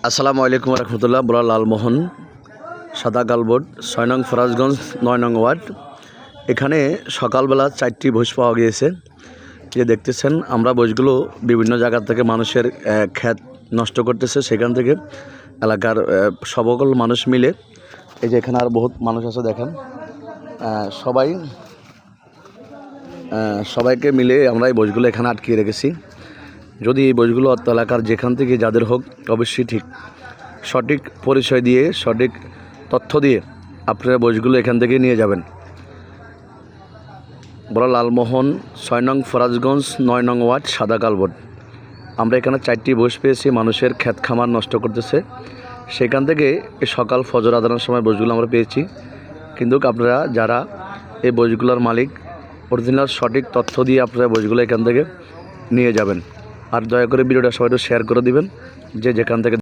আসসালামু আলাইকুম রহমতুল্লাহ। বলা লালমোহন সাদা কালবোর্ড 6 নং ফরাজগঞ্জ 9 নং ওয়ার্ড। এখানে সকালবেলা 4টি ভোজ পাওয়া গিয়েছে। যে দেখতেছেন আমরা ভোজগুলো বিভিন্ন জায়গা থেকে মানুষের ক্ষেত নষ্ট করতেছে, সেখান থেকে এলাকার সকল মানুষ মিলে, এই যে এখানে আর বহুত মানুষ আছে দেখেন, সবাইকে মিলে আমরা এই ভোজগুলো এখানে আটকিয়ে রেখেছি। যদি এই বইগুলো এলাকার যেখান থেকে যাদের হোক, অবশ্যই সঠিক পরিচয় দিয়ে, সঠিক তথ্য দিয়ে আপনারা বইগুলো এখান থেকে নিয়ে যাবেন। বলা লালমোহন 6 নং ফরাজগঞ্জ 9 নং ওয়ার্ড সাদা কালবোর্ড। আমরা এখানে 4টি বই পেয়েছি, মানুষের ক্ষেত খামার নষ্ট করতেছে। সেখান থেকে এই সকাল ফজর আদানের সময় বইগুলো আমরা পেয়েছি। কিন্তু আপনারা যারা এই বইগুলোর মালিক, অরিজিনাল সঠিক তথ্য দিয়ে আপনারা বইগুলো এখান থেকে নিয়ে যাবেন। আর দয়া করে ভিডিওটা সবাই শেয়ার করে দিবেন, যে যেখান থেকে